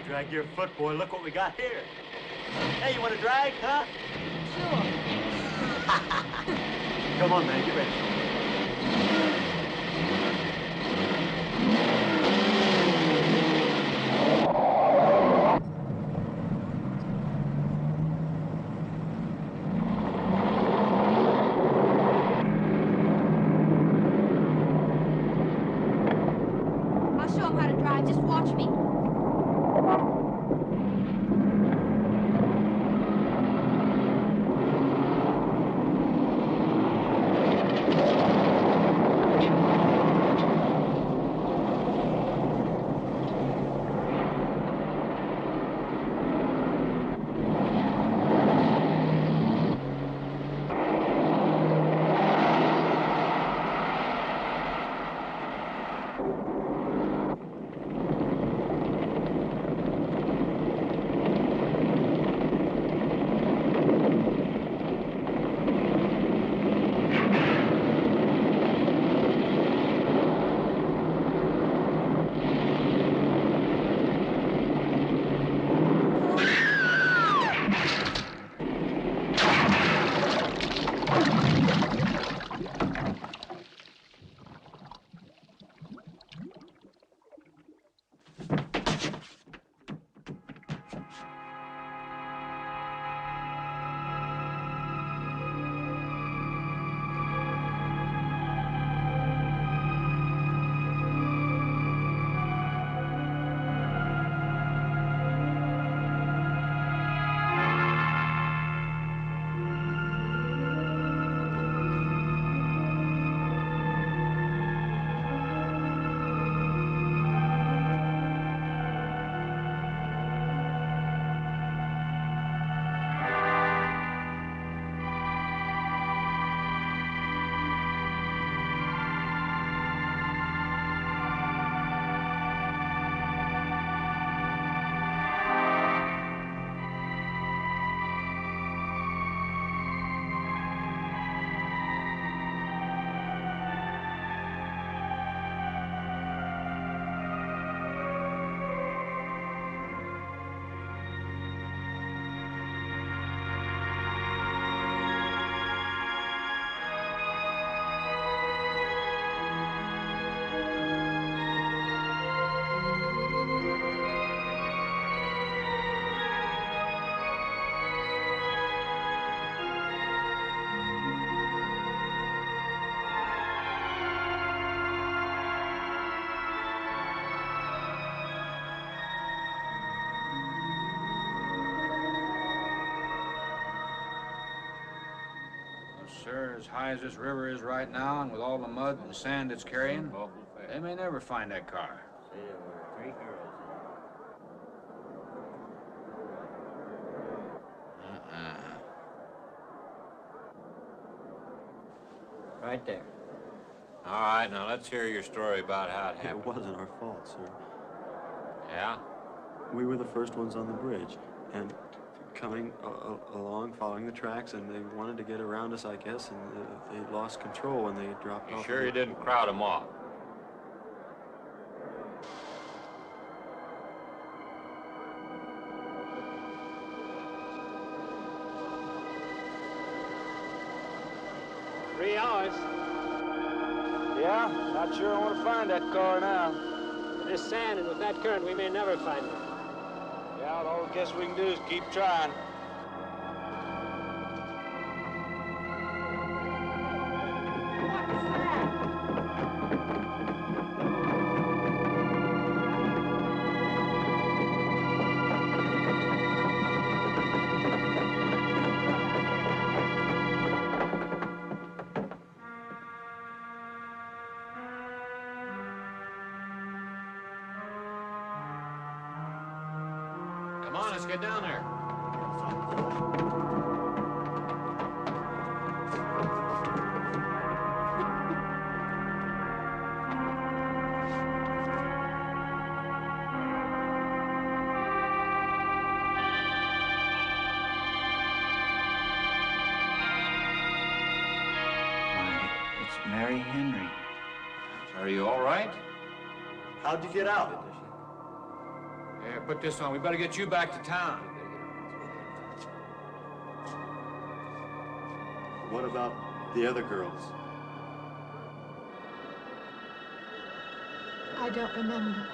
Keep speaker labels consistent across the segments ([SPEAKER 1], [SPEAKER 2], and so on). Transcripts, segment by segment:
[SPEAKER 1] drag your foot, boy. Look what we got here. Hey, you want to drag, huh?
[SPEAKER 2] Sure.
[SPEAKER 1] Come on, man. Get ready.
[SPEAKER 2] I'll show him how to drive. Just watch me.
[SPEAKER 3] Sir, as high as this river is right now, and with all the mud and sand it's carrying, they may never find that car.
[SPEAKER 4] Right there.
[SPEAKER 5] All right, now let's hear your story about how it happened.
[SPEAKER 6] It wasn't our fault, sir.
[SPEAKER 5] Yeah?
[SPEAKER 6] We were the first ones on the bridge, and coming along, following the tracks, and they wanted to get around us, I guess, and they lost control when they dropped off.
[SPEAKER 5] You sure you didn't crowd them off?
[SPEAKER 7] Three hours. Yeah, not sure I want to find that car now.
[SPEAKER 8] With this sand and with that current, we may never find it.
[SPEAKER 7] Yeah, all I guess we can do is keep trying.
[SPEAKER 5] Come on, let's get down there.
[SPEAKER 4] It's Mary Henry.
[SPEAKER 3] Are you all right?
[SPEAKER 1] How'd you get out?
[SPEAKER 3] put this on. We better get you back to town.
[SPEAKER 6] What about the other girls?
[SPEAKER 2] I don't remember.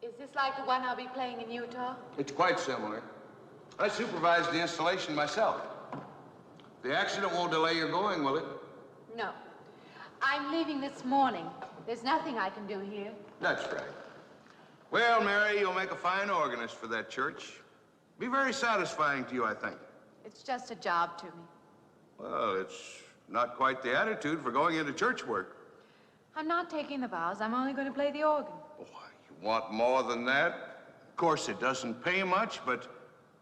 [SPEAKER 9] Is this like the one I'll be playing in Utah?
[SPEAKER 10] It's quite similar. I supervised the installation myself. The accident won't delay your going, will it?
[SPEAKER 9] No. I'm leaving this morning. There's nothing I can do here.
[SPEAKER 10] That's right. Well, Mary, you'll make a fine organist for that church. Be very satisfying to you, I think.
[SPEAKER 9] It's just a job to me.
[SPEAKER 10] Well, it's not quite the attitude for going into church work.
[SPEAKER 9] I'm not taking the vows. I'm only going to play the organ.
[SPEAKER 10] Oh, you want more than that? Of course, it doesn't pay much, but,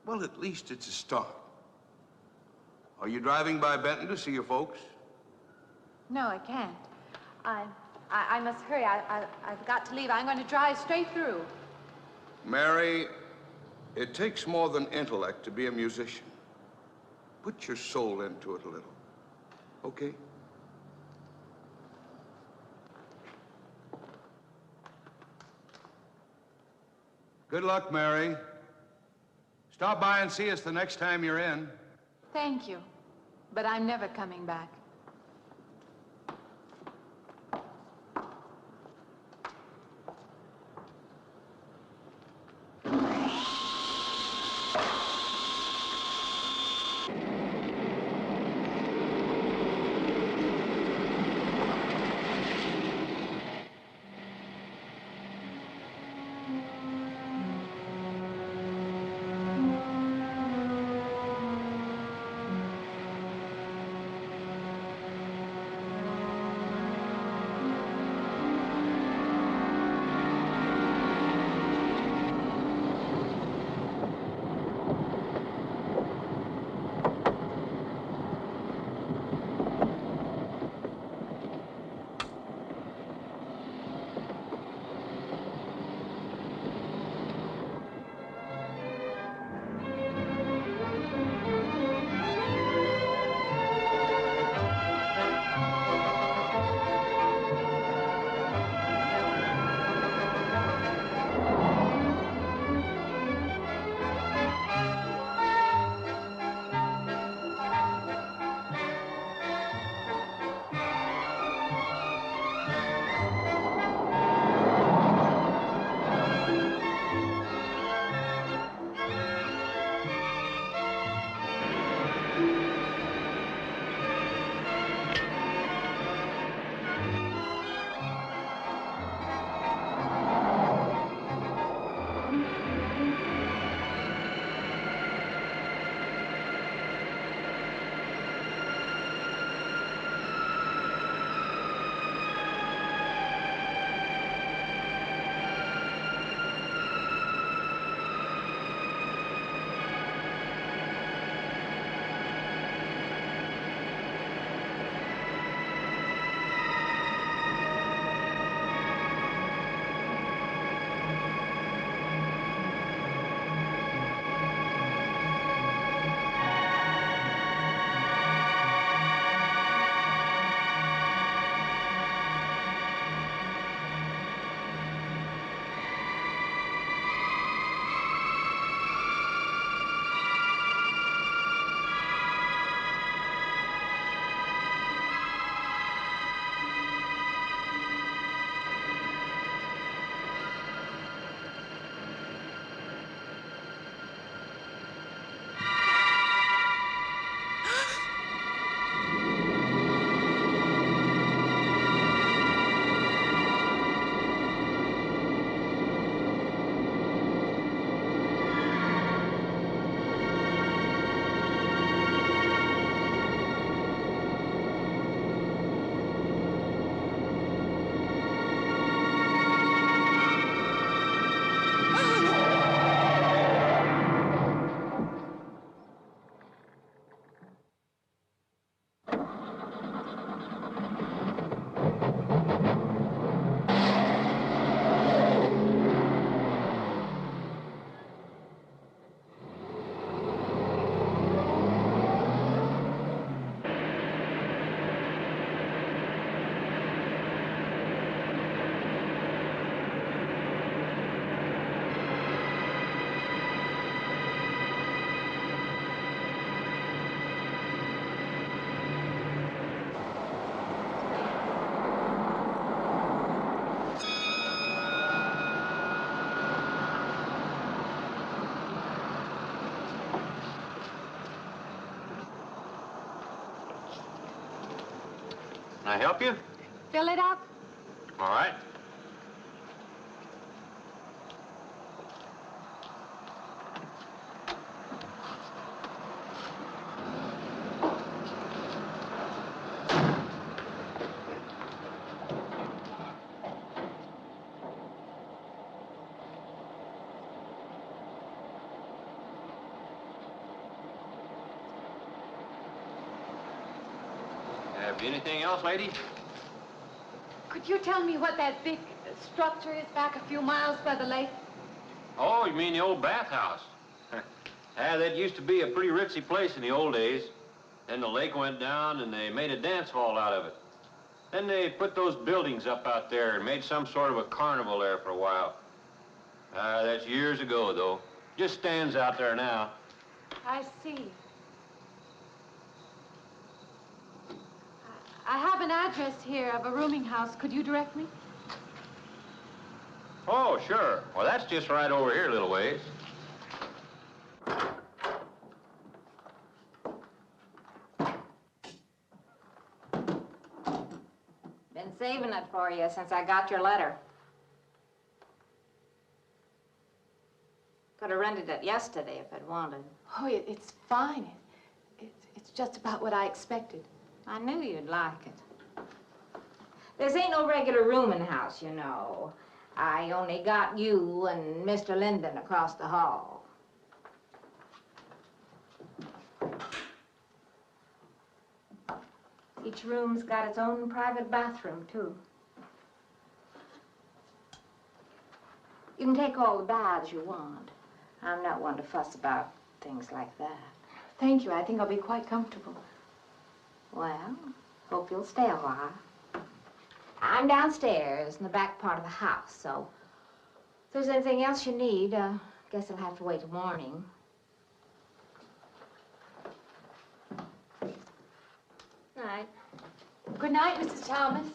[SPEAKER 10] well, at least it's a start. Are you driving by Benton to see your folks?
[SPEAKER 9] No, I can't. I must hurry. I've got to leave. I'm going to drive straight through.
[SPEAKER 10] Mary, it takes more than intellect to be a musician. Put your soul into it a little, okay? Good luck, Mary. Stop by and see us the next time you're in.
[SPEAKER 9] Thank you. But I'm never coming back.
[SPEAKER 5] Can I help you?
[SPEAKER 9] Fill it up?
[SPEAKER 5] All right. Have you anything else, lady?
[SPEAKER 9] Could you tell me what that big structure is back a few miles by the lake?
[SPEAKER 5] Oh, you mean the old bathhouse? That used to be a pretty ritzy place in the old days. Then the lake went down and they made a dance hall out of it. Then they put those buildings up out there and made some sort of a carnival there for a while. That's years ago, though. Just stands out there now.
[SPEAKER 9] I see. I have an address here of a rooming house. Could you direct me?
[SPEAKER 5] Oh, sure. Well, that's just right over here a little ways.
[SPEAKER 2] Been saving it for you since I got your letter. Could have rented it yesterday if I'd wanted.
[SPEAKER 9] Oh, it's fine. It's just about what I expected.
[SPEAKER 2] I knew you'd like it. This ain't no regular rooming house, you know. I only got you and Mr. Linden across the hall. Each room's got its own private bathroom, too. You can take all the baths you want. I'm not one to fuss about things like that.
[SPEAKER 9] Thank you. I think I'll be quite comfortable.
[SPEAKER 2] Well, hope you'll stay a while. I'm downstairs in the back part of the house, so if there's anything else you need, guess I'll have to wait till morning. Night.
[SPEAKER 9] Good night, Mrs. Thomas.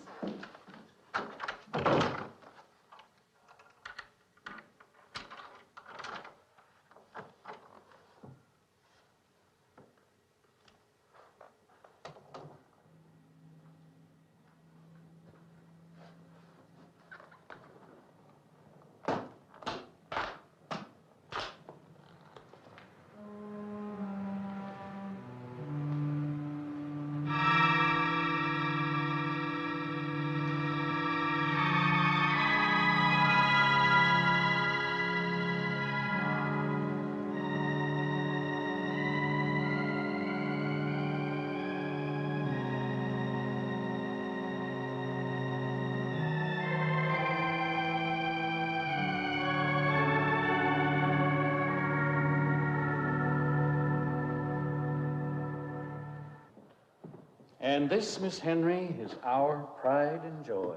[SPEAKER 11] And this, Miss Henry, is our pride and joy.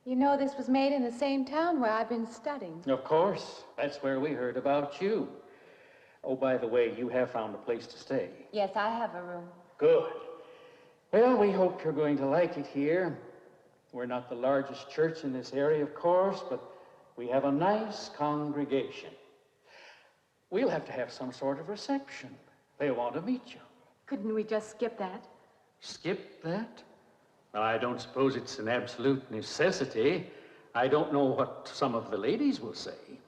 [SPEAKER 9] You know this was made in the same town where I've been studying.
[SPEAKER 11] Of course. That's where we heard about you. Oh, by the way, you have found a place to stay.
[SPEAKER 9] Yes, I have a room.
[SPEAKER 11] Good. Well, we hope you're going to like it here. We're not the largest church in this area, of course, but we have a nice congregation. We'll have to have some sort of reception. They want to meet you.
[SPEAKER 9] Couldn't we just skip that?
[SPEAKER 11] Skip that? Well, I don't suppose it's an absolute necessity. I don't know what some of the ladies will say.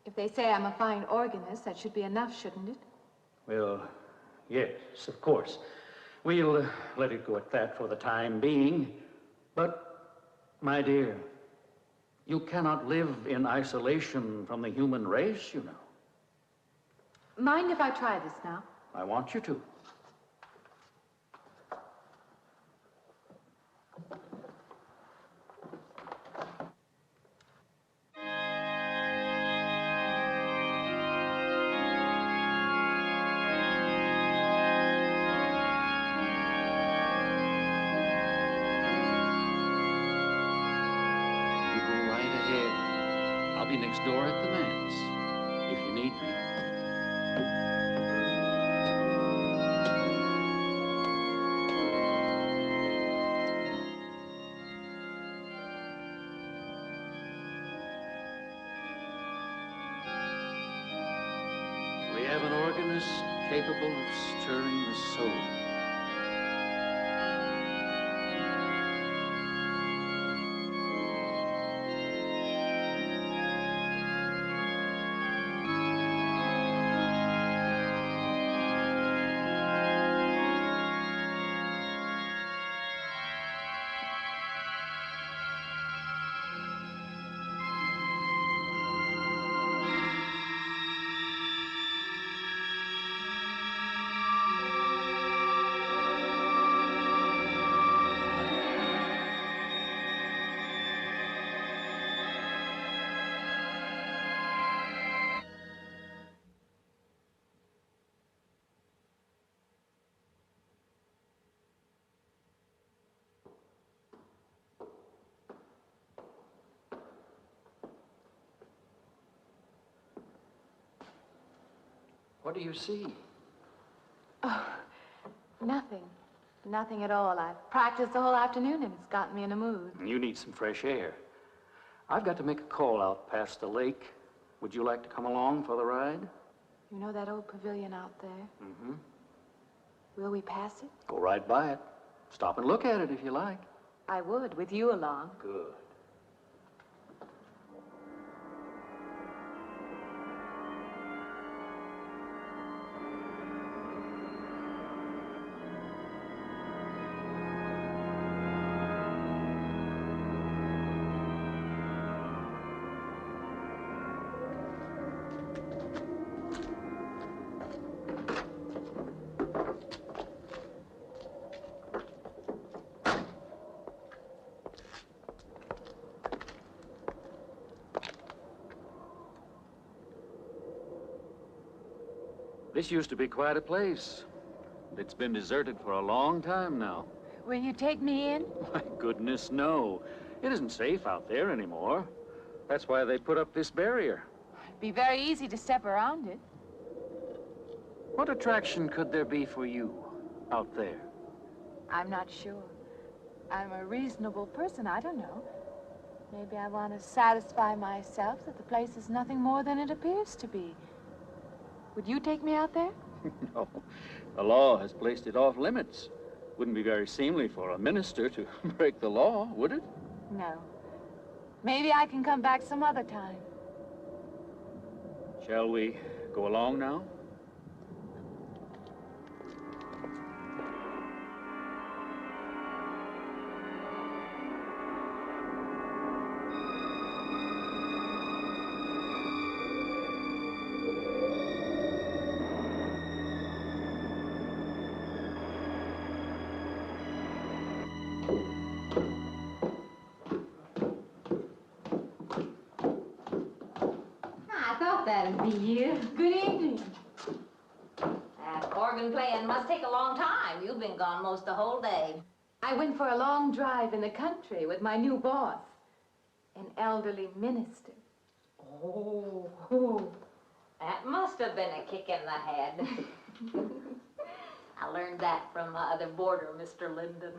[SPEAKER 9] If they say I'm a fine organist, that should be enough, shouldn't it?
[SPEAKER 11] Well, yes, of course. We'll let it go at that for the time being. But, my dear, you cannot live in isolation from the human race, you know.
[SPEAKER 9] Mind if I try this now?
[SPEAKER 11] I want you to. I'll be next door at the manse, if you need me. We have an organist capable of stirring the soul. What do you see?
[SPEAKER 9] Oh, nothing. Nothing at all. I've practiced the whole afternoon and it's gotten me in a mood.
[SPEAKER 11] You need some fresh air. I've got to make a call out past the lake. Would you like to come along for the ride?
[SPEAKER 9] You know that old pavilion out there?
[SPEAKER 11] Mm-hmm.
[SPEAKER 9] Will we pass it?
[SPEAKER 11] Go right by it. Stop and look at it if you like.
[SPEAKER 9] I would, with you along.
[SPEAKER 11] Good. This used to be quite a place. It's been deserted for a long time now.
[SPEAKER 9] Will you take me in?
[SPEAKER 11] My goodness, no. It isn't safe out there anymore. That's why they put up this barrier.
[SPEAKER 9] It'd be very easy to step around it.
[SPEAKER 11] What attraction could there be for you out there?
[SPEAKER 9] I'm not sure. I'm a reasonable person. I don't know. Maybe I want to satisfy myself that the place is nothing more than it appears to be. Would you take me out there?
[SPEAKER 11] No. The law has placed it off limits. Wouldn't be very seemly for a minister to break the law, would it?
[SPEAKER 9] No. Maybe I can come back some other time.
[SPEAKER 11] Shall we go along now?
[SPEAKER 2] That'd be you.
[SPEAKER 9] Good evening.
[SPEAKER 2] That organ playing must take a long time. You've been gone most the whole day.
[SPEAKER 9] I went for a long drive in the country with my new boss, an elderly minister.
[SPEAKER 2] Oh, that must have been a kick in the head. I learned that from my other boarder, Mr. Linden.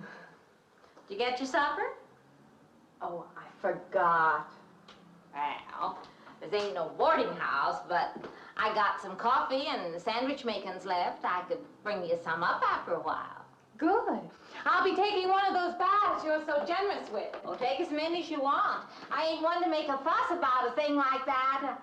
[SPEAKER 2] Did you get your supper?
[SPEAKER 9] Oh, I forgot.
[SPEAKER 2] Well, this ain't no boarding house, but I got some coffee and sandwich makings left. I could bring you some up after a while.
[SPEAKER 9] Good. I'll be taking one of those baths you're so generous with.
[SPEAKER 2] Well, take as many as you want. I ain't one to make a fuss about a thing like that.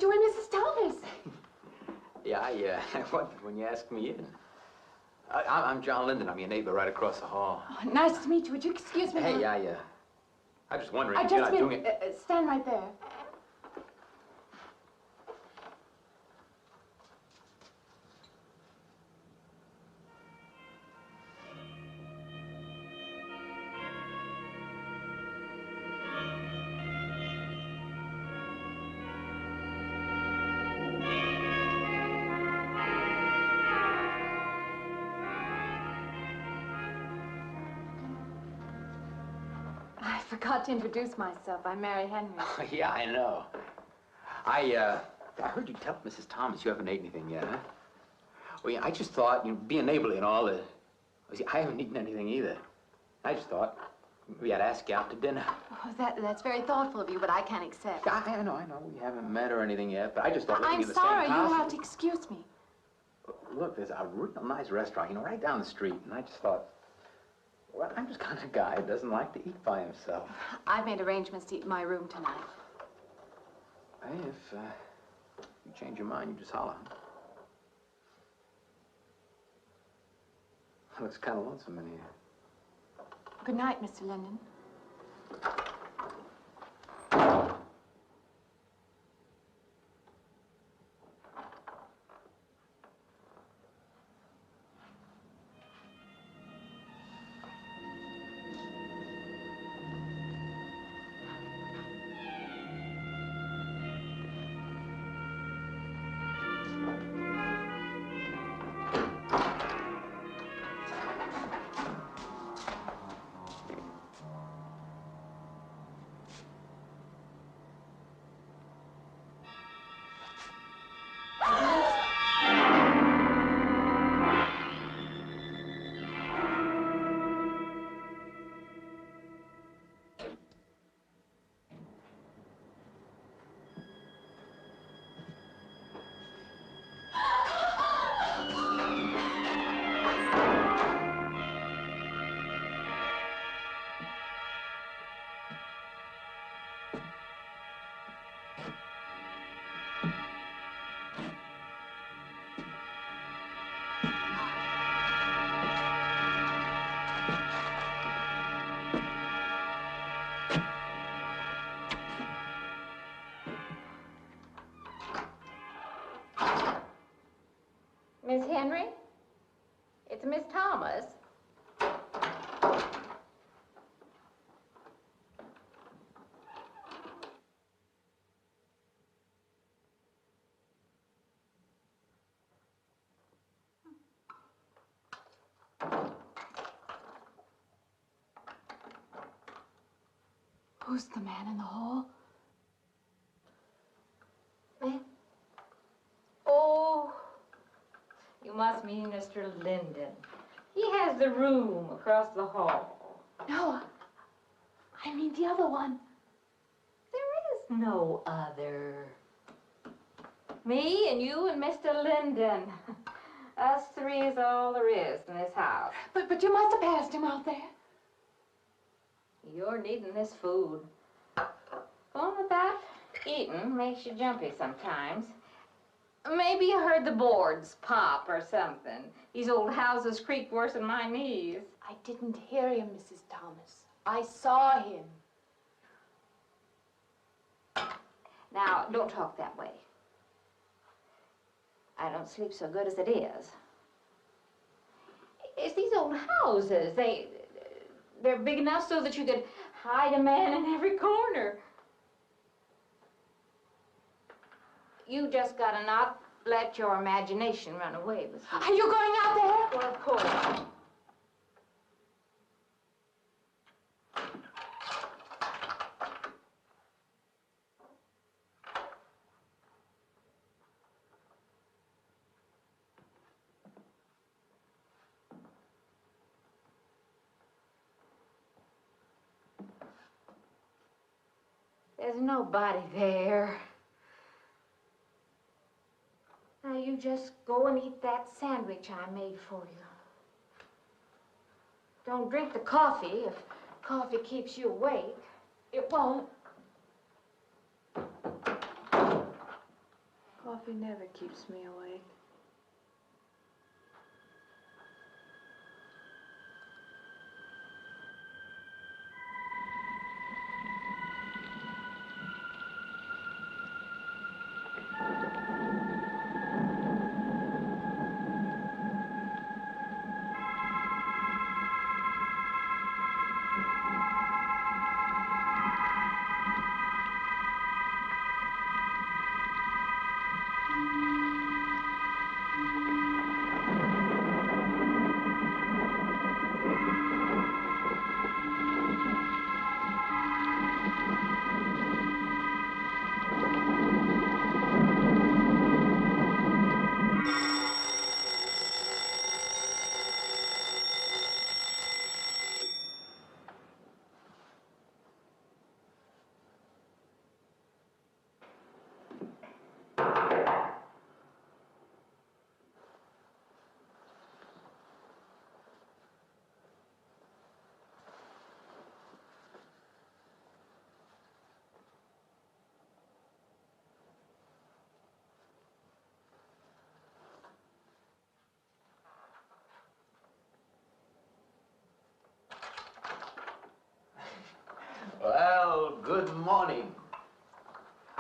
[SPEAKER 9] You and Mrs. Thomas.
[SPEAKER 12] Yeah, I wondered when you asked me in. I'm John Linden. I'm your neighbor right across the hall.
[SPEAKER 9] Oh, nice to meet you. Would you excuse me?
[SPEAKER 12] Hey, I was just wondering if
[SPEAKER 9] Just
[SPEAKER 12] you're not doing it.
[SPEAKER 9] Stand right there. I forgot to introduce myself. I'm Mary Henry.
[SPEAKER 12] Oh, yeah, I know. I heard you tell Mrs. Thomas you haven't ate anything yet, huh? Well, yeah, I just thought, being neighborly and all, see, I haven't eaten anything either. I just thought we had to ask you out to dinner.
[SPEAKER 9] Oh, that's very thoughtful of you, but I can't accept.
[SPEAKER 12] I know. We haven't met or anything yet, but I just thought
[SPEAKER 9] I'm
[SPEAKER 12] in the
[SPEAKER 9] sorry,
[SPEAKER 12] same
[SPEAKER 9] you'll
[SPEAKER 12] house.
[SPEAKER 9] have to excuse me.
[SPEAKER 12] Look, there's a real nice restaurant, right down the street, and I just thought, well, I'm just kind of guy who doesn't like to eat by himself.
[SPEAKER 9] I've made arrangements to eat in my room tonight.
[SPEAKER 12] Hey, if you change your mind, you just holler. Looks kind of lonesome in here.
[SPEAKER 9] Good night, Mr. Linden.
[SPEAKER 2] Miss Henry? It's Miss Thomas.
[SPEAKER 9] Who's the man in the hall?
[SPEAKER 2] Me? Oh, you must mean Mr. Linden. He has the room across the hall.
[SPEAKER 9] No, I mean the other one.
[SPEAKER 2] There is no other. Me and you and Mr. Linden. Us three is all there is in this house.
[SPEAKER 9] But you must have passed him out there.
[SPEAKER 2] You're needing this food. Going without eating makes you jumpy sometimes. Maybe you heard the boards pop or something. These old houses creak worse than my knees.
[SPEAKER 9] I didn't hear him, Mrs. Thomas. I saw him.
[SPEAKER 2] Now, don't talk that way. I don't sleep so good as it is. It's these old houses. They're big enough so that you could hide a man in every corner. You just gotta not let your imagination run away with you.
[SPEAKER 9] Are you going out there?
[SPEAKER 2] Well, of course. There's nobody there. Now you just go and eat that sandwich I made for you. Don't drink the coffee if coffee keeps you awake.
[SPEAKER 9] It won't. Coffee never keeps me awake.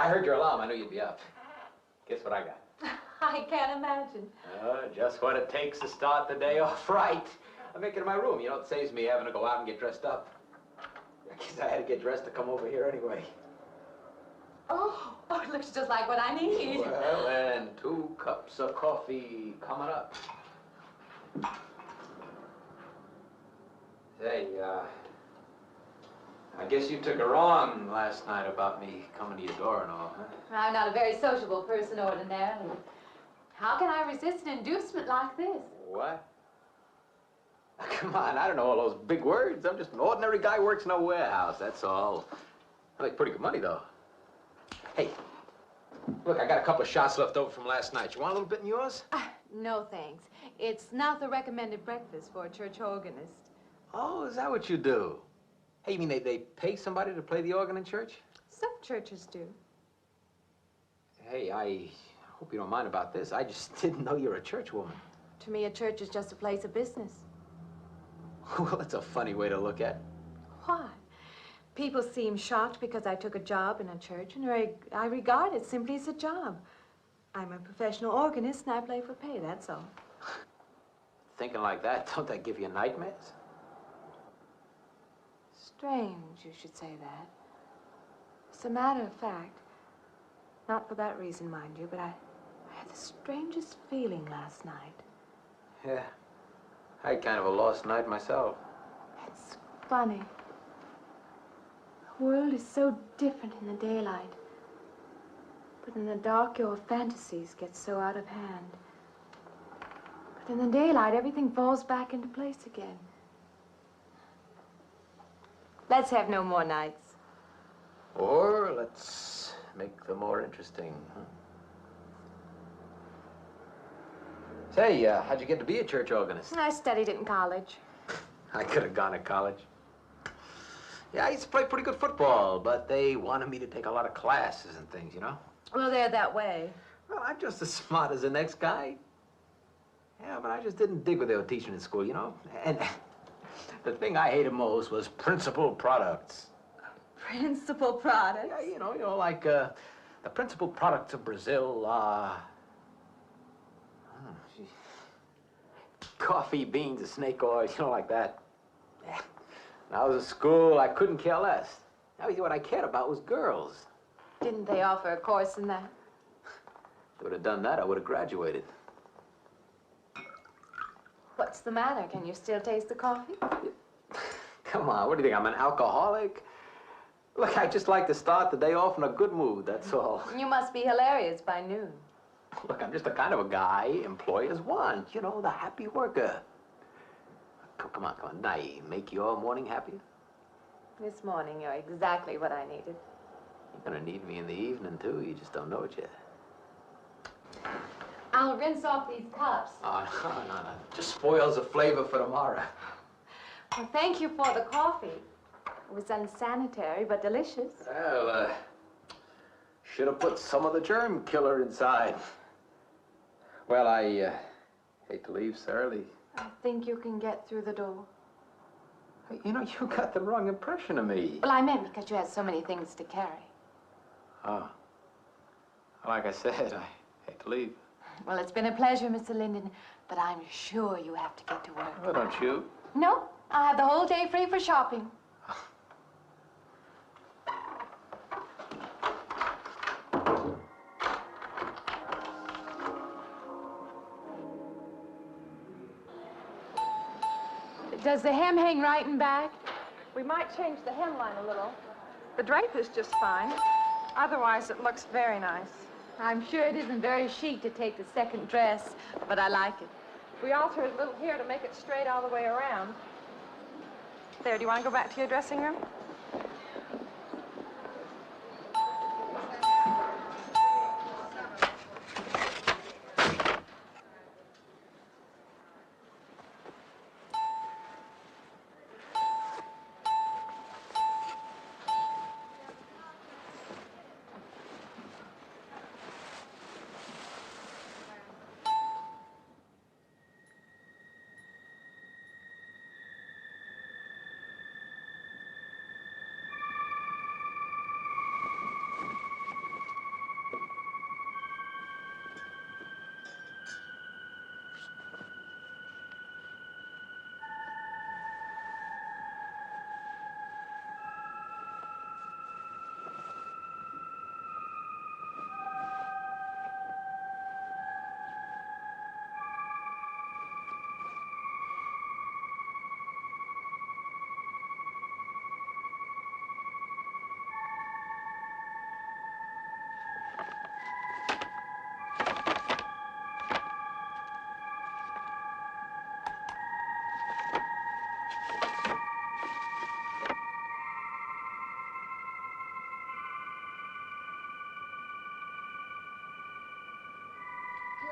[SPEAKER 12] I heard your alarm. I knew you'd be up. Guess what I got?
[SPEAKER 9] I can't imagine.
[SPEAKER 12] Just what it takes to start the day off right. I make it in my room. You know, it saves me having to go out and get dressed up. I guess I had to get dressed to come over here anyway.
[SPEAKER 9] Oh, it looks just like what I need.
[SPEAKER 12] Well, and 2 cups of coffee coming up. Say, I guess you took her wrong last night about me coming to your door and all, huh?
[SPEAKER 9] I'm not a very sociable person ordinarily. How can I resist an inducement like this?
[SPEAKER 12] What? Come on, I don't know all those big words. I'm just an ordinary guy who works in a warehouse, that's all. I make pretty good money, though. Hey, look, I got a couple of shots left over from last night. You want a little bit in yours?
[SPEAKER 9] No, thanks. It's not the recommended breakfast for a church organist.
[SPEAKER 12] Oh, is that what you do? Hey, you mean they pay somebody to play the organ in church?
[SPEAKER 9] Some churches do.
[SPEAKER 12] Hey, I hope you don't mind about this. I just didn't know you're a church woman.
[SPEAKER 9] To me, a church is just a place of business.
[SPEAKER 12] Well, that's a funny way to look at it.
[SPEAKER 9] Why? People seem shocked because I took a job in a church, and I regard it simply as a job. I'm a professional organist, and I play for pay, that's all.
[SPEAKER 12] Thinking like that, don't that give you nightmares?
[SPEAKER 9] Strange you should say that. As a matter of fact, not for that reason, mind you, but I had the strangest feeling last night.
[SPEAKER 12] Yeah, I had kind of a lost night myself.
[SPEAKER 9] It's funny. The world is so different in the daylight. But in the dark, your fantasies get so out of hand. But in the daylight, everything falls back into place again. Let's have no more nights.
[SPEAKER 12] Or let's make them more interesting, huh? Say, how'd you get to be a church organist?
[SPEAKER 9] I studied it in college.
[SPEAKER 12] I could have gone to college. Yeah, I used to play pretty good football, but they wanted me to take a lot of classes and things, you know?
[SPEAKER 9] Well, they're that way.
[SPEAKER 12] Well, I'm just as smart as the next guy. Yeah, but I just didn't dig what they were teaching in school, you know? And the thing I hated most was principal products.
[SPEAKER 9] Principal products?
[SPEAKER 12] Yeah, you know, like the principal products of Brazil are... coffee, beans, snake oil, you know, like that. Yeah. When I was at school, I couldn't care less. Now, what I cared about was girls.
[SPEAKER 9] Didn't they offer a course in that?
[SPEAKER 12] If they would have done that, I would have graduated.
[SPEAKER 9] What's the matter? Can you still taste the coffee?
[SPEAKER 12] Come on, what do you think, I'm an alcoholic? Look, I just like to start the day off in a good mood, that's all.
[SPEAKER 9] You must be hilarious by noon.
[SPEAKER 12] Look, I'm just the kind of a guy employers want, you know, the happy worker. Come on, did I make your morning happier?
[SPEAKER 9] This morning, you're exactly what I needed.
[SPEAKER 12] You're gonna need me in the evening, too. You just don't know it yet.
[SPEAKER 9] I'll rinse off these cups.
[SPEAKER 12] Oh, no. Just spoils the flavor for tomorrow.
[SPEAKER 9] Well, thank you for the coffee. It was unsanitary, but delicious.
[SPEAKER 12] Well, should have put some of the germ killer inside. Well, I hate to leave so early.
[SPEAKER 9] I think you can get through the door.
[SPEAKER 12] Hey, you know, you got the wrong impression of me.
[SPEAKER 9] Well, I meant because you had so many things to carry.
[SPEAKER 12] Oh. Like I said, I hate to leave.
[SPEAKER 9] Well, it's been a pleasure, Mr. Linden, but I'm sure you have to get to work.
[SPEAKER 12] Oh, don't you?
[SPEAKER 9] No, I have the whole day free for shopping. Does the hem hang right and back?
[SPEAKER 13] We might change the hemline a little. The drape is just fine. Otherwise, it looks very nice.
[SPEAKER 9] I'm sure it isn't very chic to take the second dress, but I like it.
[SPEAKER 13] We alter it a little here to make it straight all the way around. There, do you want to go back to your dressing room?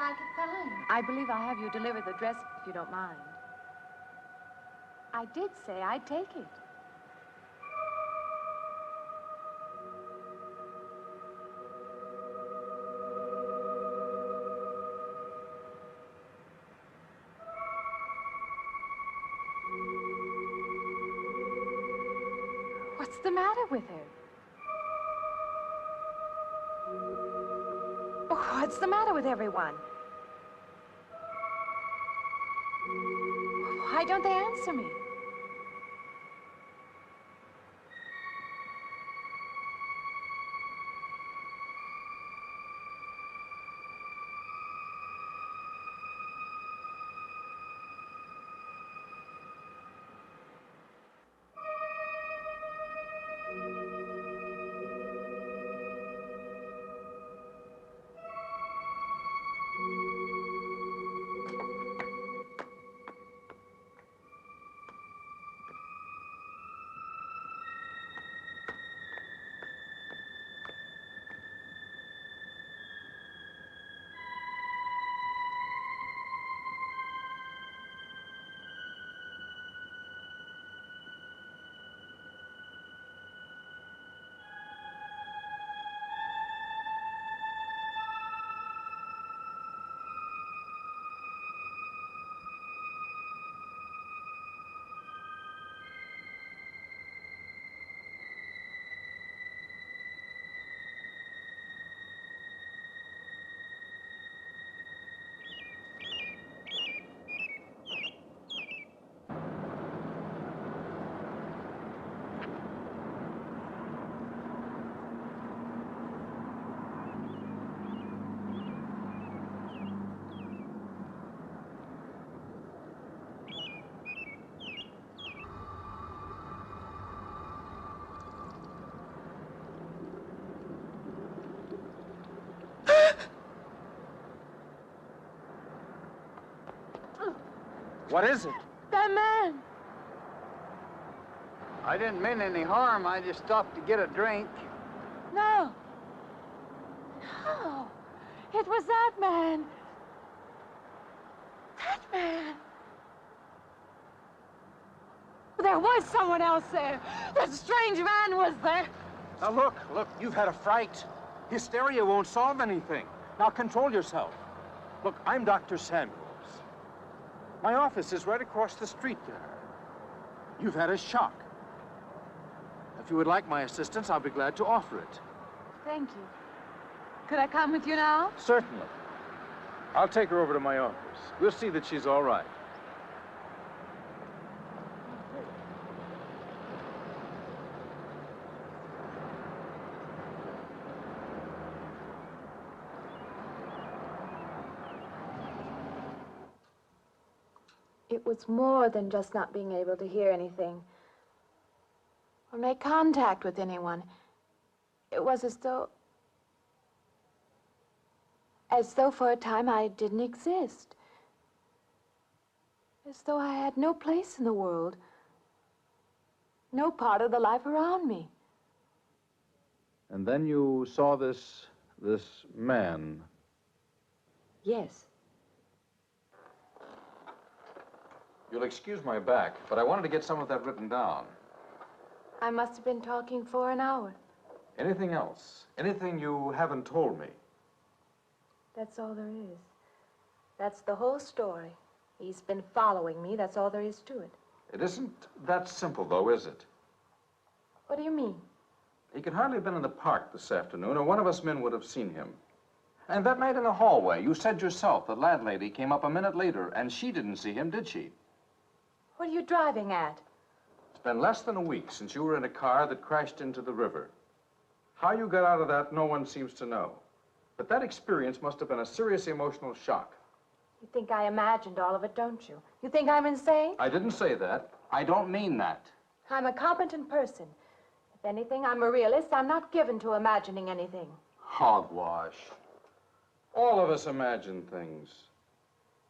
[SPEAKER 2] like it fine.
[SPEAKER 9] I believe I'll have you deliver the dress if you don't mind. I did say I'd take it. What's the matter with her? Oh, what's the matter with everyone? Why don't they answer me?
[SPEAKER 3] What is it?
[SPEAKER 9] That man!
[SPEAKER 3] I didn't mean any harm. I just stopped to get a drink.
[SPEAKER 9] No. No. It was that man. That man. There was someone else there. That strange man was there.
[SPEAKER 7] Now look, you've had a fright. Hysteria won't solve anything. Now control yourself. Look, I'm Dr. Samuels. My office is right across the street there. You've had a shock. If you would like my assistance, I'll be glad to offer it.
[SPEAKER 9] Thank you. Could I come with you now?
[SPEAKER 7] Certainly. I'll take her over to my office. We'll see that she's all right.
[SPEAKER 9] It was more than just not being able to hear anything or make contact with anyone. It was as though for a time I didn't exist. As though I had no place in the world, no part of the life around me.
[SPEAKER 3] And then you saw this man.
[SPEAKER 9] Yes.
[SPEAKER 3] You'll excuse my back, but I wanted to get some of that written down.
[SPEAKER 9] I must have been talking for an hour.
[SPEAKER 3] Anything else? Anything you haven't told me?
[SPEAKER 9] That's all there is. That's the whole story. He's been following me. That's all there is to it.
[SPEAKER 3] It isn't that simple, though, is it?
[SPEAKER 9] What do you mean?
[SPEAKER 3] He could hardly have been in the park this afternoon, or one of us men would have seen him. And that night in the hallway, you said yourself the landlady came up a minute later, and she didn't see him, did she?
[SPEAKER 9] What are you driving at?
[SPEAKER 3] It's been less than a week since you were in a car that crashed into the river. How you got out of that, no one seems to know. But that experience must have been a serious emotional shock.
[SPEAKER 9] You think I imagined all of it, don't you? You think I'm insane?
[SPEAKER 3] I didn't say that. I don't mean that.
[SPEAKER 9] I'm a competent person. If anything, I'm a realist. I'm not given to imagining anything.
[SPEAKER 3] Hogwash. All of us imagine things.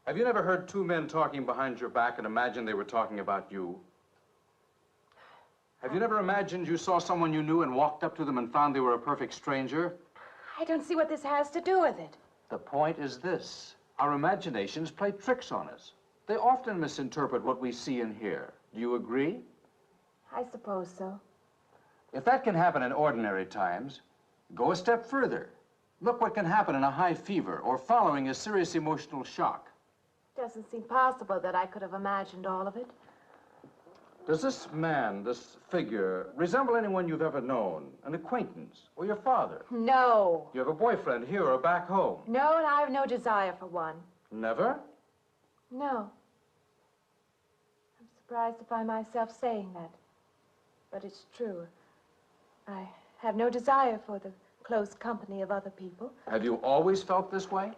[SPEAKER 3] Have you never heard two men talking behind your back and imagined they were talking about you? Have you never imagined you saw someone you knew and walked up to them and found they were a perfect stranger?
[SPEAKER 9] I don't see what this has to do with it.
[SPEAKER 3] The point is this. Our imaginations play tricks on us. They often misinterpret what we see and hear. Do you agree?
[SPEAKER 9] I suppose so.
[SPEAKER 3] If that can happen in ordinary times, go a step further. Look what can happen in a high fever or following a serious emotional shock.
[SPEAKER 9] Doesn't seem possible that I could have imagined all of it.
[SPEAKER 3] Does this man, this figure, resemble anyone you've ever known? An acquaintance or your father?
[SPEAKER 9] No.
[SPEAKER 3] You have a boyfriend here or back home?
[SPEAKER 9] No, and I have no desire for one.
[SPEAKER 3] Never?
[SPEAKER 9] No. I'm surprised to find myself saying that. But it's true. I have no desire for the close company of other people.
[SPEAKER 3] Have you always felt this way?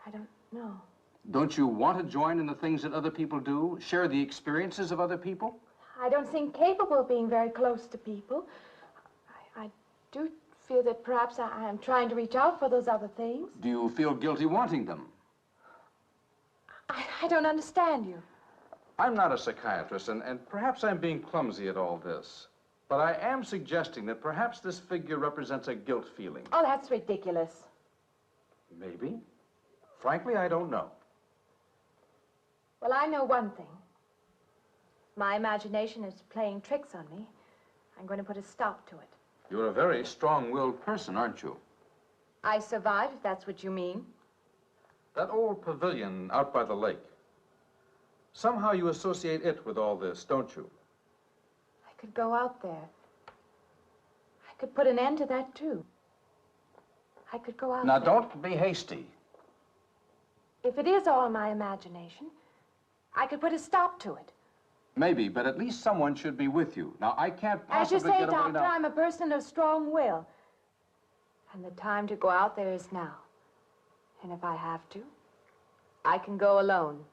[SPEAKER 9] I don't know.
[SPEAKER 3] Don't you want to join in the things that other people do? Share the experiences of other people?
[SPEAKER 9] I don't seem capable of being very close to people. I do feel that perhaps I am trying to reach out for those other things.
[SPEAKER 3] Do you feel guilty wanting them?
[SPEAKER 9] I don't understand you.
[SPEAKER 3] I'm not a psychiatrist, and perhaps I'm being clumsy at all this. But I am suggesting that perhaps this figure represents a guilt feeling.
[SPEAKER 9] Oh, that's ridiculous.
[SPEAKER 3] Maybe. Frankly, I don't know.
[SPEAKER 9] Well, I know one thing. My imagination is playing tricks on me. I'm going to put a stop to it.
[SPEAKER 3] You're a very strong-willed person, aren't you?
[SPEAKER 9] I survived, if that's what you mean.
[SPEAKER 3] That old pavilion out by the lake. Somehow you associate it with all this, don't you?
[SPEAKER 9] I could go out there. I could put an end to that, too. I could go out
[SPEAKER 3] Now,
[SPEAKER 9] there.
[SPEAKER 3] don't be hasty.
[SPEAKER 9] If it is all my imagination, I could put a stop to it.
[SPEAKER 3] Maybe, but at least someone should be with you. Now, I can't
[SPEAKER 9] As you
[SPEAKER 3] possibly
[SPEAKER 9] say,
[SPEAKER 3] get away
[SPEAKER 9] Doctor,
[SPEAKER 3] now.
[SPEAKER 9] I'm a person of strong will. And the time to go out there is now. And if I have to, I can go alone.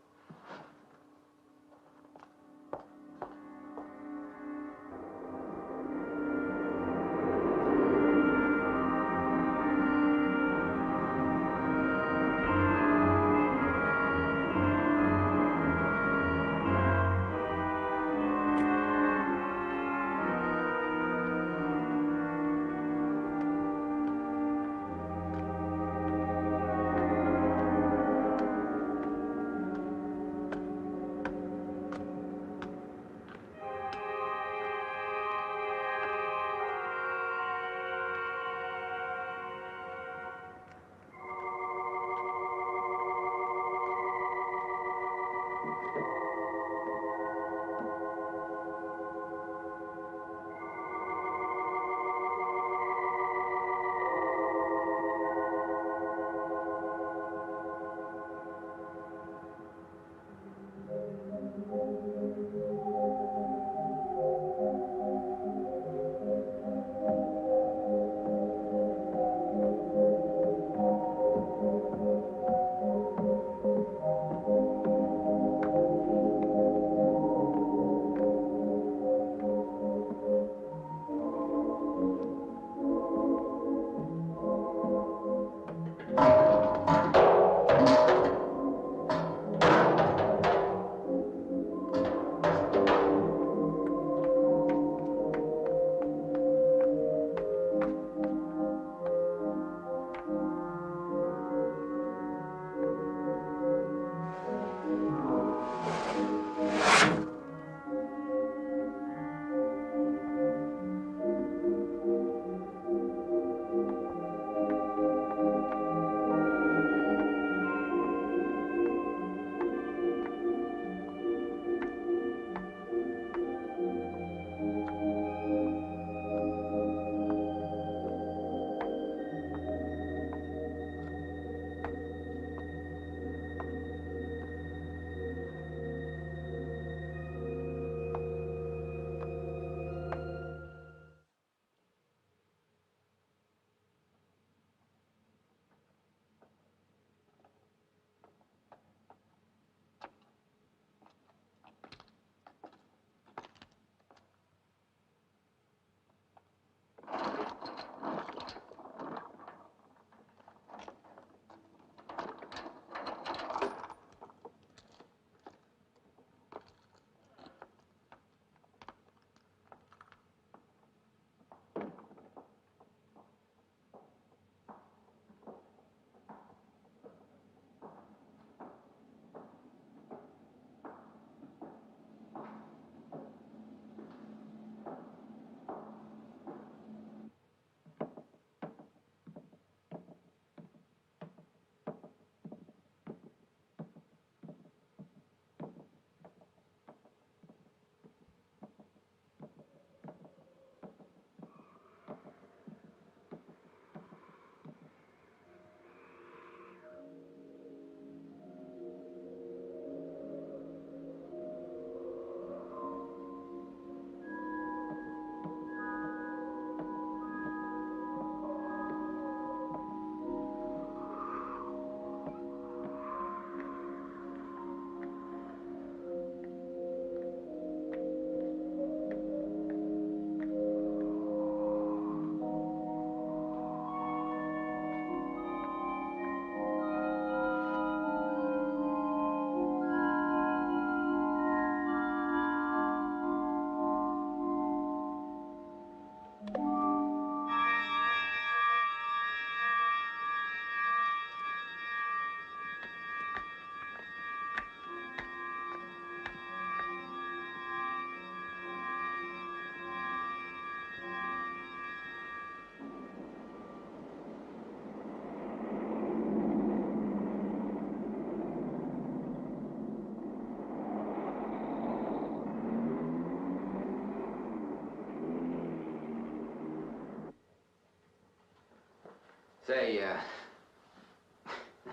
[SPEAKER 12] Say,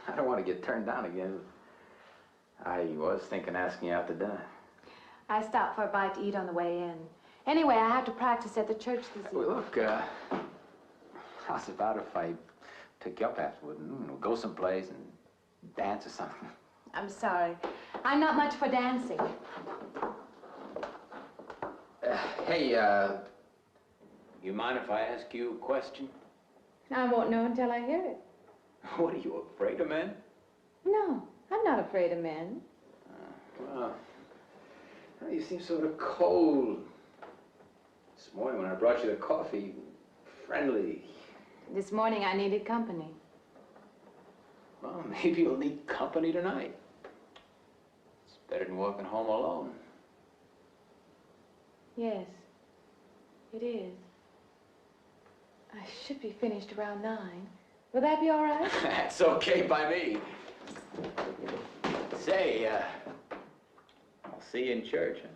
[SPEAKER 12] I don't want to get turned down again. I was thinking asking you out to dinner.
[SPEAKER 9] I stopped for a bite to eat on the way in. Anyway, I have to practice at the church this evening.
[SPEAKER 12] Well, look, how's about if I pick you up afterward and we'll go someplace and dance or something?
[SPEAKER 9] I'm sorry. I'm not much for dancing.
[SPEAKER 12] Hey, you mind if I ask you a question?
[SPEAKER 9] I won't know until I hear it.
[SPEAKER 12] What, are you afraid of men?
[SPEAKER 9] No, I'm not afraid of men.
[SPEAKER 12] Well, you seem sort of cold. This morning when I brought you the coffee, friendly.
[SPEAKER 9] This morning I needed company.
[SPEAKER 12] Well, maybe you'll need company tonight. It's better than walking home alone.
[SPEAKER 9] Yes, it is. I should be finished around 9. Will that be all right?
[SPEAKER 12] That's okay by me. Say, I'll see you in church. Huh?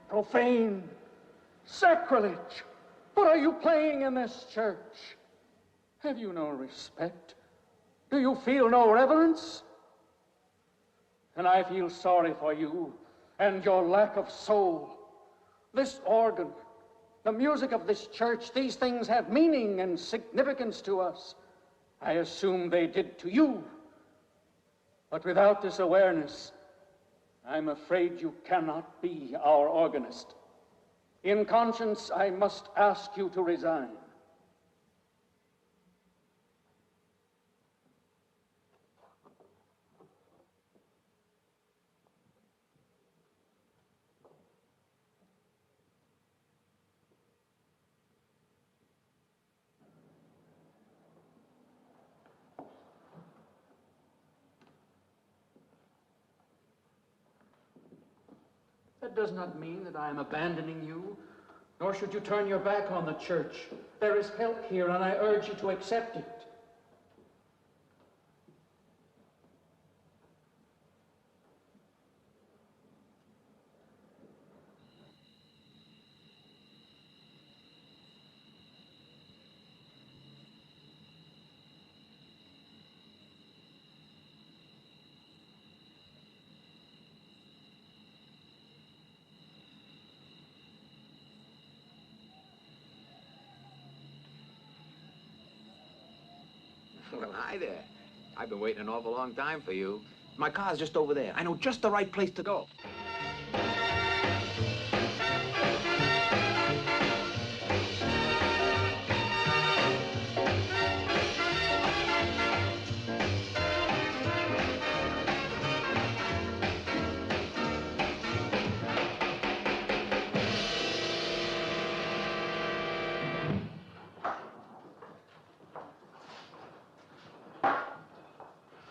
[SPEAKER 11] Profane, sacrilege. What are you playing in this church? Have you no respect? Do you feel no reverence? And I feel sorry for you and your lack of soul. This organ, the music of this church, these things have meaning and significance to us. I assume they did to you. But without this awareness, I'm afraid you cannot be our organist. In conscience, I must ask you to resign. That does not mean that I am abandoning you, nor should you turn your back on the church. There is help here, and I urge you to accept it.
[SPEAKER 12] Well, hi there. I've been waiting an awful long time for you. My car's just over there. I know just the right place to go.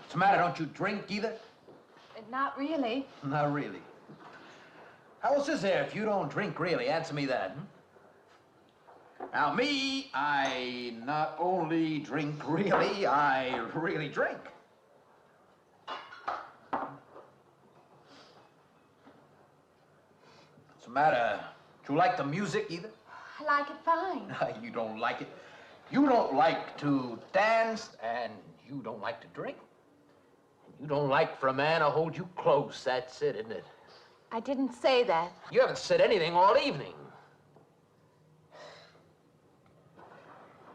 [SPEAKER 12] What's the matter? Don't you drink either?
[SPEAKER 9] Not really.
[SPEAKER 12] Not really. How else is there if you don't drink really? Answer me that. Now, me, I not only drink really, I really drink. What's the matter? Do you like the music either?
[SPEAKER 9] I like it fine.
[SPEAKER 12] You don't like it. You don't like to dance, and you don't like to drink. You don't like for a man to hold you close. That's it, isn't it?
[SPEAKER 9] I didn't say that.
[SPEAKER 12] You haven't said anything all evening.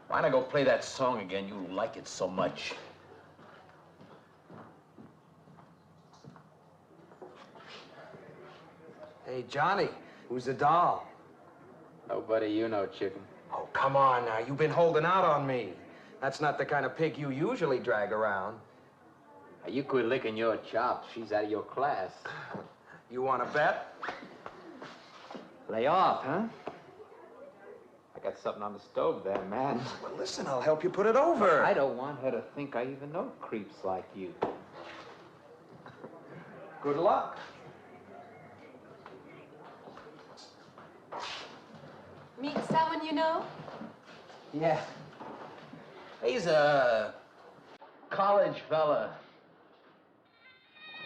[SPEAKER 12] Why not go play that song again? You like it so much.
[SPEAKER 14] Hey, Johnny, who's the doll?
[SPEAKER 12] Nobody you know, chicken.
[SPEAKER 14] Oh, come on now. You've been holding out on me. That's not the kind of pig you usually drag around.
[SPEAKER 12] You quit licking your chops. She's out of your class.
[SPEAKER 14] You want to bet?
[SPEAKER 12] Lay off, huh? I got something on the stove there, man.
[SPEAKER 14] Well, listen, I'll help you put it over.
[SPEAKER 12] I don't want her to think I even know creeps like you.
[SPEAKER 14] Good luck.
[SPEAKER 9] Meet someone you know?
[SPEAKER 12] Yeah. He's a college fella.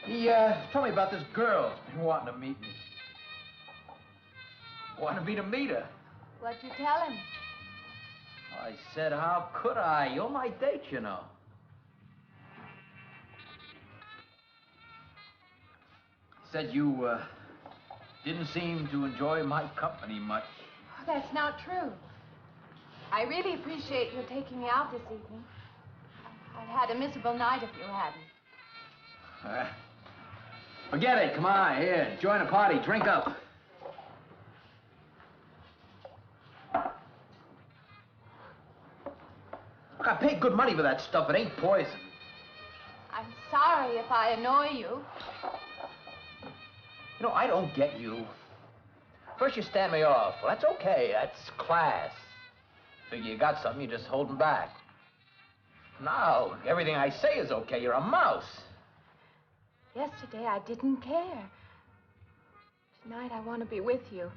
[SPEAKER 12] He told me about this girl who's been wanting to meet me. Wanted me to meet her.
[SPEAKER 9] What'd you tell him?
[SPEAKER 12] I said, how could I? You're my date, you know. Said you didn't seem to enjoy my company much.
[SPEAKER 9] Oh, that's not true. I really appreciate your taking me out this evening. I'd had a miserable night if you hadn't.
[SPEAKER 12] Forget it. Come on, here. Join the party. Drink up. Look, I paid good money for that stuff. It ain't poison.
[SPEAKER 9] I'm sorry if I annoy you.
[SPEAKER 12] You know, I don't get you. First you stand me off. Well, that's okay. That's class. Figure you got something, you're just holding back. Now, everything I say is okay. You're a mouse.
[SPEAKER 9] Yesterday, I didn't care. Tonight, I want to be with you.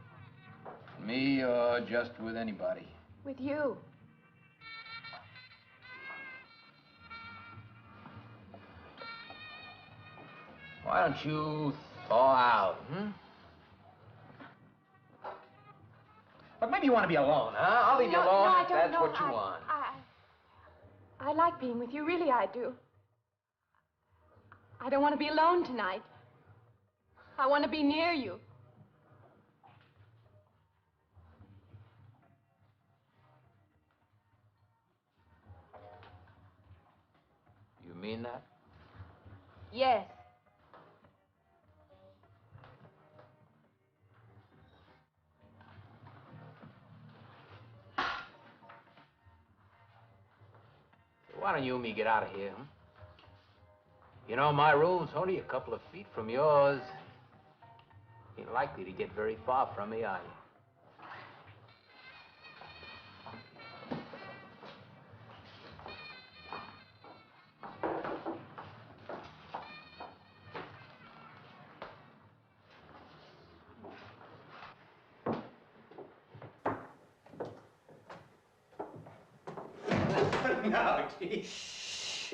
[SPEAKER 12] Me or just with anybody?
[SPEAKER 9] With you.
[SPEAKER 12] Why don't you thaw out, But maybe you want to be alone, huh? I'll leave you alone
[SPEAKER 9] no,
[SPEAKER 12] if that's what you
[SPEAKER 9] I,
[SPEAKER 12] want.
[SPEAKER 9] I like being with you, really I do. I don't want to be alone tonight. I want to be near you.
[SPEAKER 12] You mean that?
[SPEAKER 9] Yes.
[SPEAKER 12] Why don't you and me get out of here, huh? You know, my room's only a couple of feet from yours. Ain't likely to get very far from me, are you? No, geez.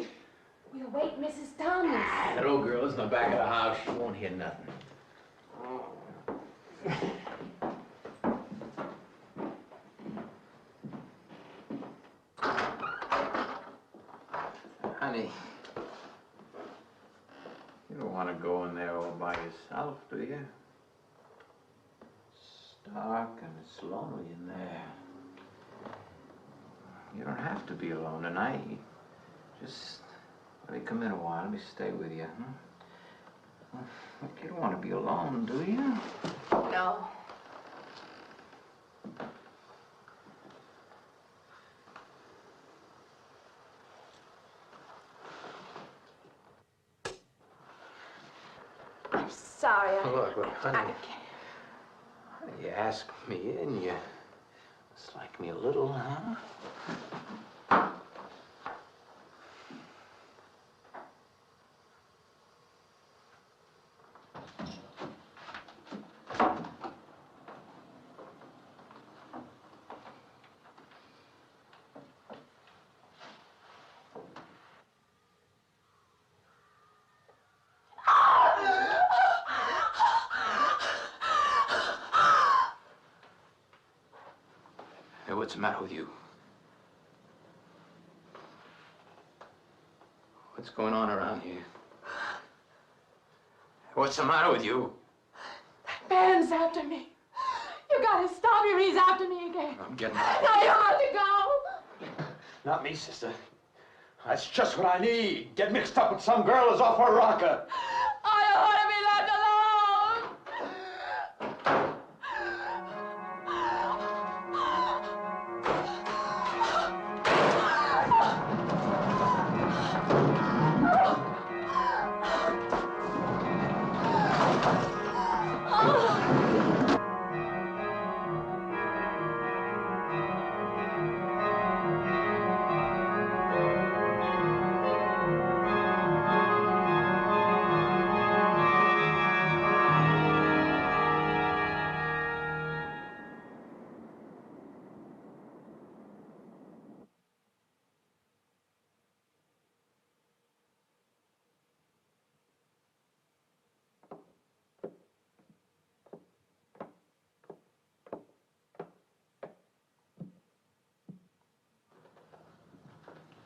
[SPEAKER 9] We'll wait Mrs. Thomas.
[SPEAKER 12] That old girl's in the back of the house. She won't hear nothing. Honey, you don't want to go in there all by yourself, do you? It's dark and it's lonely in there. You don't have to be alone tonight. Just let me come in a while. Let me stay with you, huh? Look, you don't want to be alone, do you?
[SPEAKER 9] No. I'm sorry.
[SPEAKER 12] Look, honey. You asked me in, you dislike me a little, huh? Hey, what's the matter with you? What's going on around here? What's the matter with you?
[SPEAKER 9] Ben's after me. You gotta stop him. He's after me again.
[SPEAKER 12] I'm getting out.
[SPEAKER 9] Now you have to go.
[SPEAKER 7] Not me, sister. That's just what I need. Get mixed up with some girl who's off her rocker.
[SPEAKER 9] I don't want to be left alone.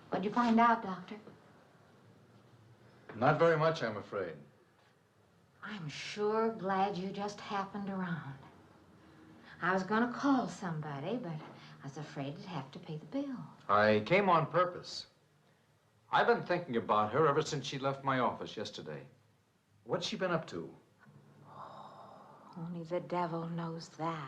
[SPEAKER 2] What'd you find out, Doctor?
[SPEAKER 3] Not very much, I'm afraid.
[SPEAKER 2] I'm sure glad you just happened around. I was gonna call somebody, but I was afraid I'd have to pay the bill.
[SPEAKER 3] I came on purpose. I've been thinking about her ever since she left my office yesterday. What's she been up to?
[SPEAKER 2] Only the devil knows that.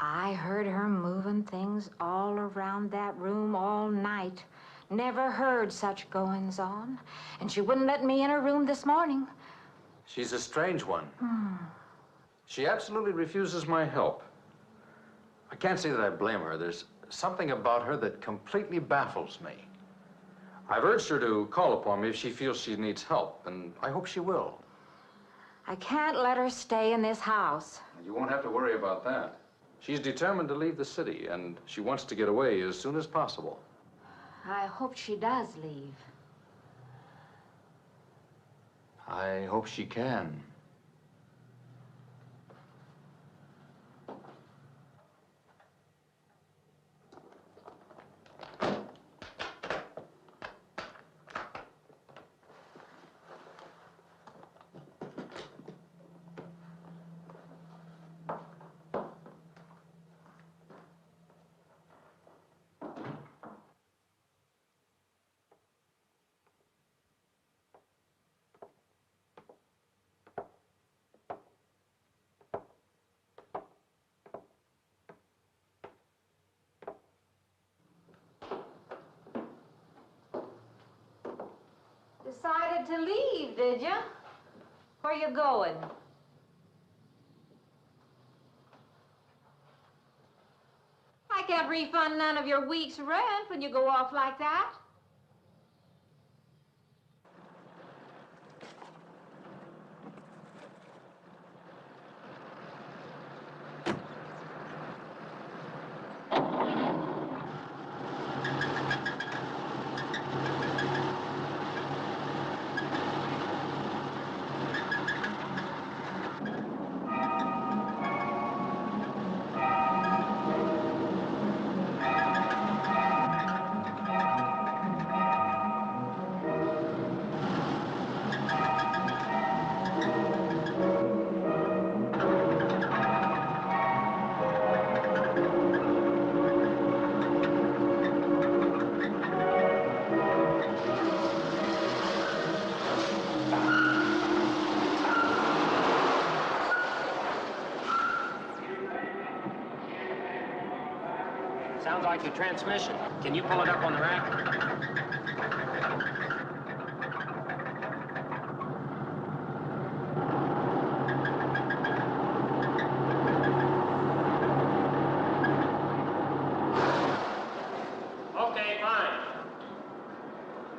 [SPEAKER 2] I heard her moving things all around that room all night. Never heard such goings on. And she wouldn't let me in her room this morning.
[SPEAKER 3] She's a strange one. She absolutely refuses my help. I can't say that I blame her. There's something about her that completely baffles me. I've urged her to call upon me if she feels she needs help, and I hope she will.
[SPEAKER 2] I can't let her stay in this house.
[SPEAKER 3] You won't have to worry about that. She's determined to leave the city, and she wants to get away as soon as possible.
[SPEAKER 2] I hope she does leave.
[SPEAKER 3] I hope she can.
[SPEAKER 2] Decided to leave, did you? Where you going? I can't refund none of your week's rent when you go off like that.
[SPEAKER 8] Sounds like your transmission. Can you pull it up on the rack? Okay, fine.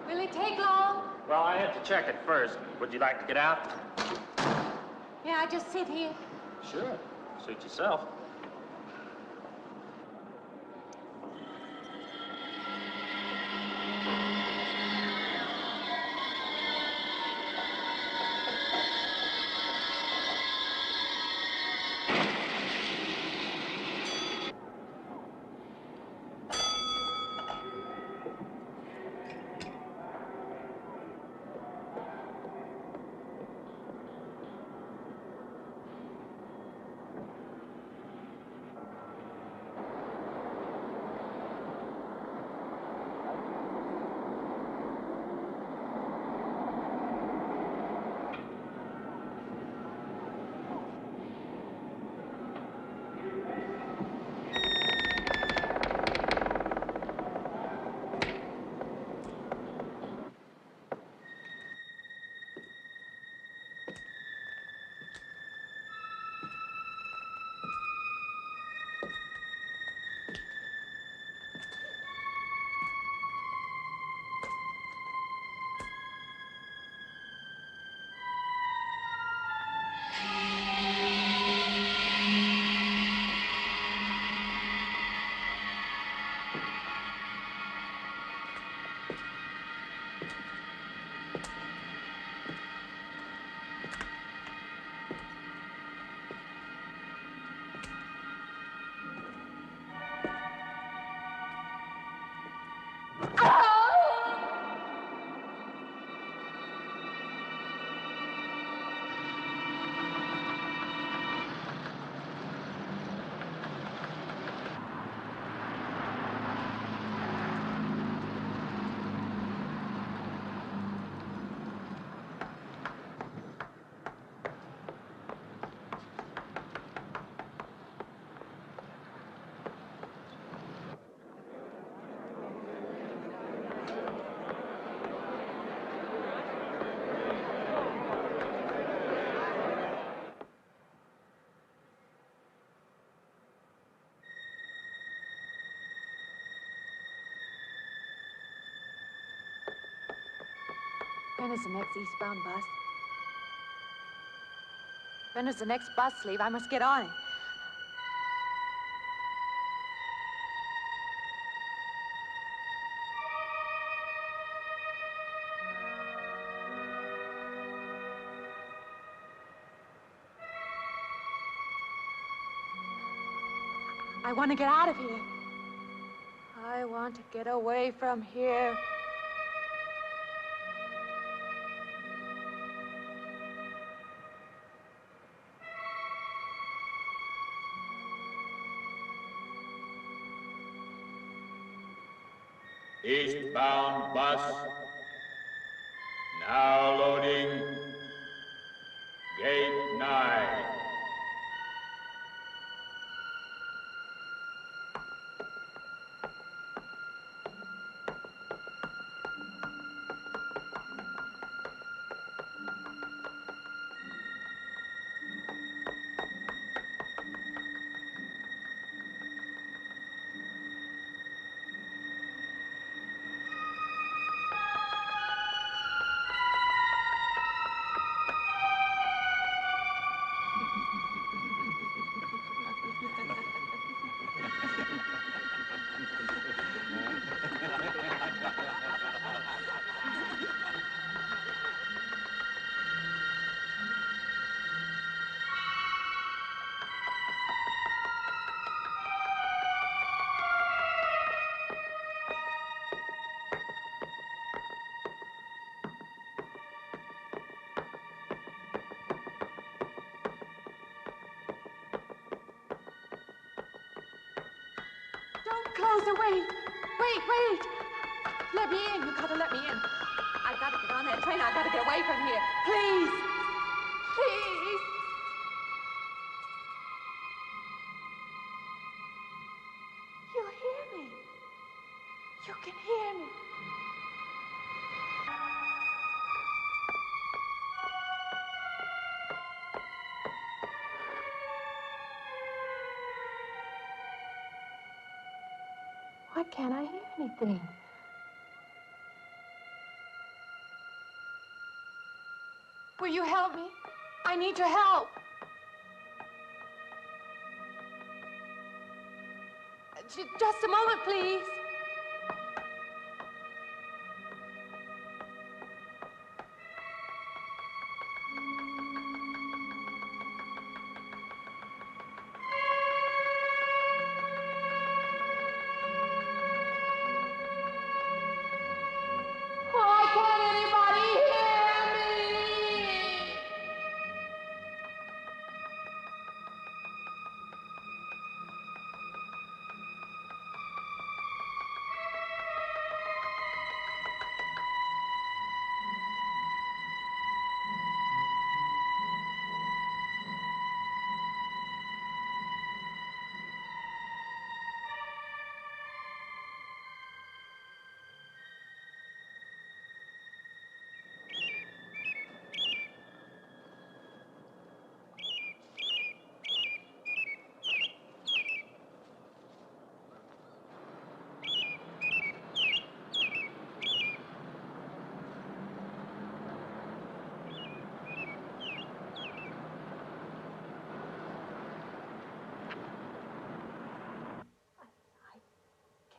[SPEAKER 9] Will it take long?
[SPEAKER 8] Well, I have to check it first. Would you like to get out?
[SPEAKER 9] May I just sit here?
[SPEAKER 8] Sure. Suit yourself.
[SPEAKER 9] When is the next eastbound bus? When does the next bus leave? I must get on it. I want to get out of here. I want to get away from here.
[SPEAKER 15] Eastbound bus. Now loading. Gate 9.
[SPEAKER 9] closer. Wait. Wait. Let me in. You gotta let me in. I gotta get on that train. I gotta get away from here. Please. Please. You hear me. You can hear me. Why can't I hear anything? Will you help me? I need your help. Just a moment, please. Why can't anybody hear me?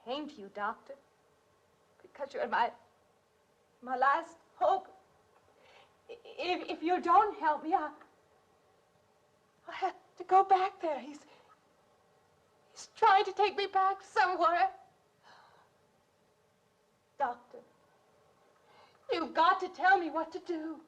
[SPEAKER 9] Came to you, Doctor, because you're my last hope. If you don't help me, I'll have to go back there. He's trying to take me back somewhere. Doctor, you've got to tell me what to do.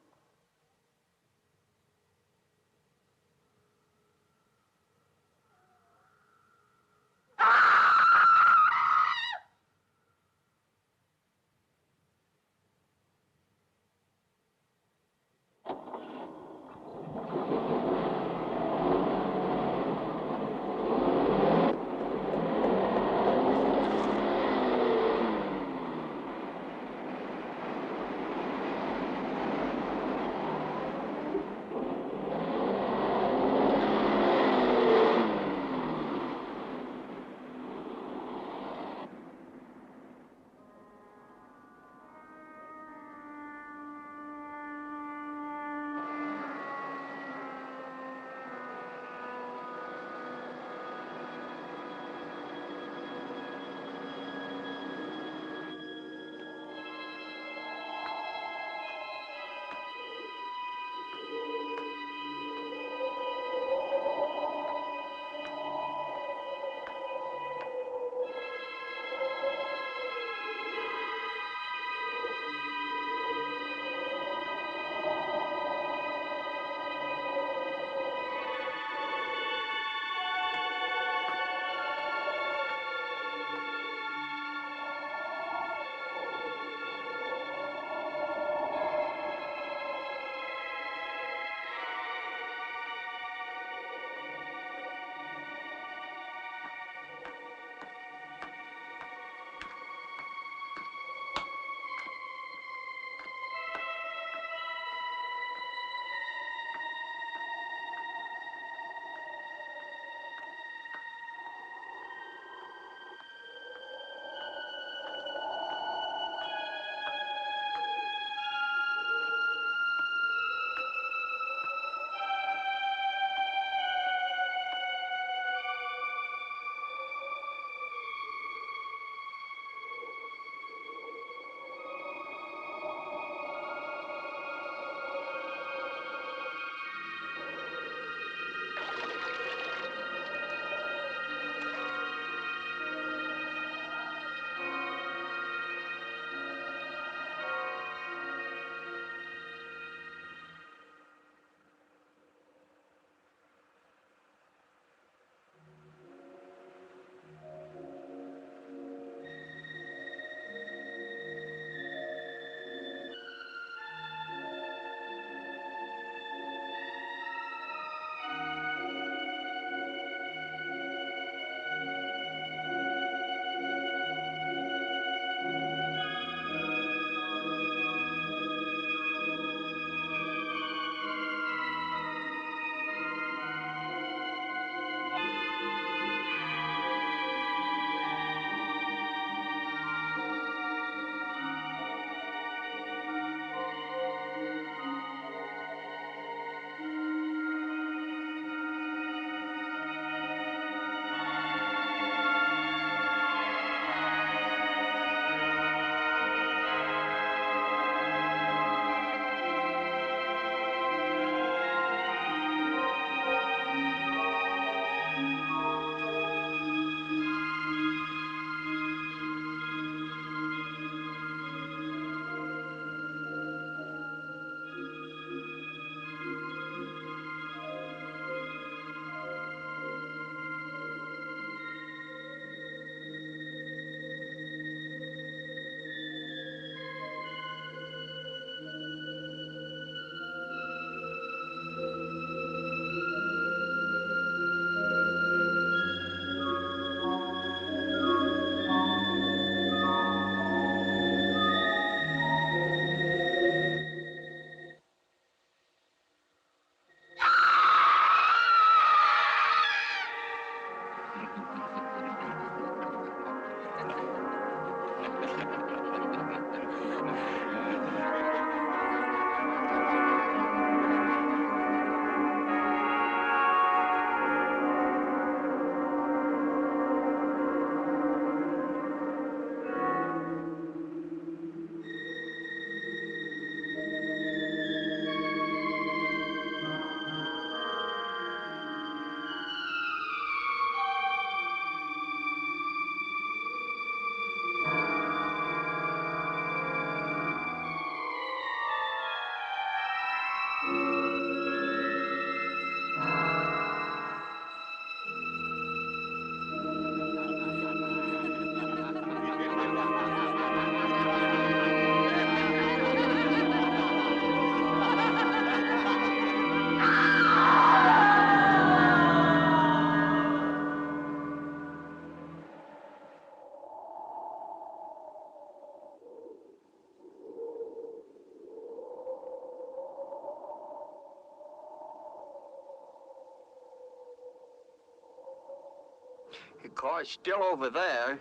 [SPEAKER 16] The car's still over there.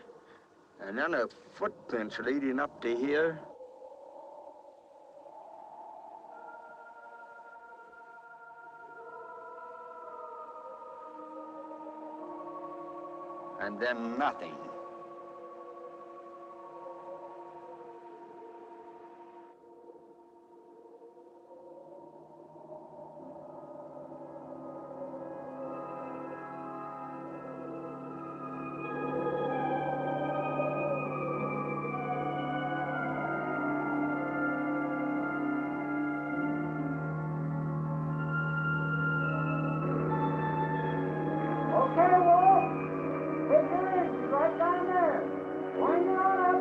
[SPEAKER 16] And then the footprints leading up to here. And then nothing.
[SPEAKER 17] Okay, Wolf. Take your engine right down there. Wind it on